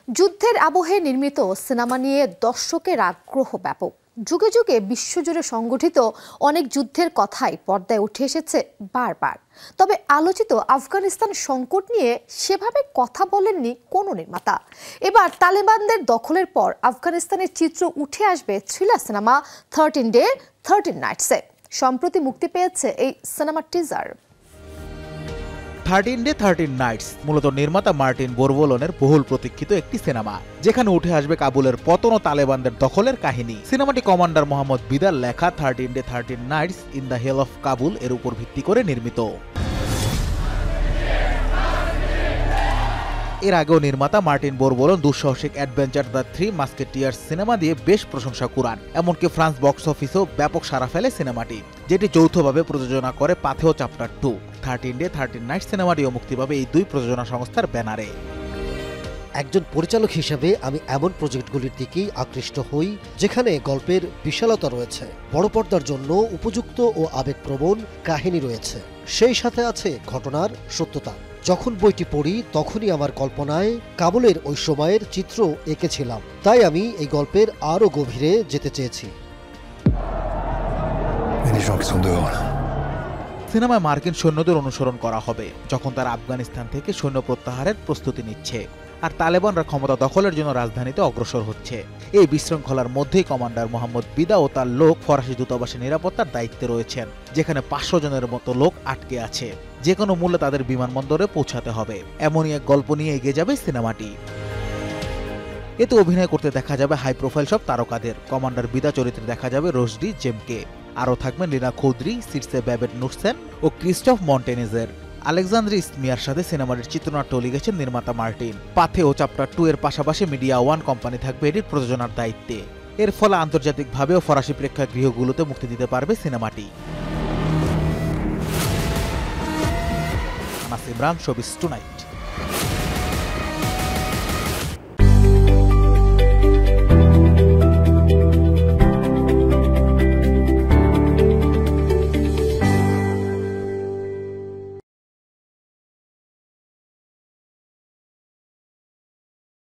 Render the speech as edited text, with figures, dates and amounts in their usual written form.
যুদ্ধের আবহে নির্মিত সিনেমা নিয়ে দর্শকের আগ্রহ ব্যাপক। যুগে যুগে বিশ্বজুড়ে সংগঠিত অনেক যুদ্ধের কথাই পর্দায় উঠে এসেছে বারবার। তবে আলোচিত আফগানিস্তান সংকট নিয়ে সেভাবে কথা বলেননি কোনো নির্মাতা। এবার তালেবানদের দখলের পর আফগানিস্তানের চিত্র উঠে আসবে থ্রিলার সিনেমা 13 ডে 13 নাইটসে। সম্প্রতি মুক্তি পেয়েছে এই সিনেমার টিজার। 13 ডে 13 নাইটস মূলত নির্মাতা মার্টিন বোরবোলনের বহুল প্রতীক্ষিত একটি সিনেমা, যেখানে উঠে আসবে কাবুলের পতন ও তালেবানদের দখলের কাহিনী। সিনেমাটি কমান্ডার মোহাম্মদ বিদার লেখা 13 day 13 nights in the hell of Kabul এর উপর ভিত্তি করে নির্মিত। এর আগেও নির্মাতা মার্টিন বোরবোলন দুঃসাহসিক adventure the three Musketeers cinema দিয়ে বেশ প্রশংসা কুড়ান। এমনকি ফ্রান্স বক্স অফিসেও ব্যাপক সাড়া ফেলে সিনেমাটি, যেটি যৌথভাবে প্রযোজনা করে পাথেও চ্যাপ্টার 2। 13 ডে 13 নাইট সিনেমাটিও মুক্তি পাবে এই দুই প্রযোজনা সংস্থার ব্যানারে। একজন পরিচালক হিসেবে আমি এমন প্রজেক্টগুলির দিকেই আকৃষ্ট হই যেখানে গল্পের বিশালতা রয়েছে, বড় পর্দার জন্য উপযুক্ত ও আবেগপ্রবণ কাহিনী রয়েছে, সেই সাথে আছে ঘটনার সত্যতা। যখন বইটি পড়ি তখনই আমার কল্পনায় কাবুলের ওই সময়ের চিত্র এঁকেছিলাম, তাই আমি এই গল্পের আরও গভীরে যেতে চেয়েছি। সিনেমায় মার্কিন সৈন্যদের অনুসরণ করা হবে যখন তারা আফগানিস্তান থেকে সৈন্য প্রত্যাহারের প্রস্তুতি নিচ্ছে আর তালেবানরা ক্ষমতা দখলের জন্য রাজধানীতে অগ্রসর হচ্ছে। এই বিশৃঙ্খলার মধ্যেই কমান্ডার মোহাম্মদ বিদা ও তার লোক ফরাসি দূতাবাসের নিরাপত্তার দায়িত্বে রয়েছেন, যেখানে 500 জনের মতো লোক আটকে আছে। যে কোনো মূল্যে তাদের বিমানবন্দরে পৌঁছাতে হবে, এমনই এক গল্প নিয়ে এগিয়ে যাবে সিনেমাটি। এতে অভিনয় করতে দেখা যাবে হাই প্রোফাইল সব তারকাদের। কমান্ডার বিদা চরিত্রে দেখা যাবে রোশডি জেমকে, আরও থাকবেন লীনা খৌদ্রি, সিরসে ব্যাবেট নুরসেন ও ক্রিস্টফ মন্টেনেজের। আলেকজান্দ্রি স্মিয়ার সাথে সিনেমাটির চিত্রনাট্য লিখেছেন নির্মাতা মার্টিন। পাথে ও চ্যাপ্টার 2 এর পাশাপাশি মিডিয়া ওয়ান কোম্পানি থাকবে এটির প্রযোজনার দায়িত্বে। এর ফলে আন্তর্জাতিকভাবেও ফরাসি প্রেক্ষাগৃহগুলোতে মুক্তি দিতে পারবে সিনেমাটি। Anas Imran, showbiz tonight.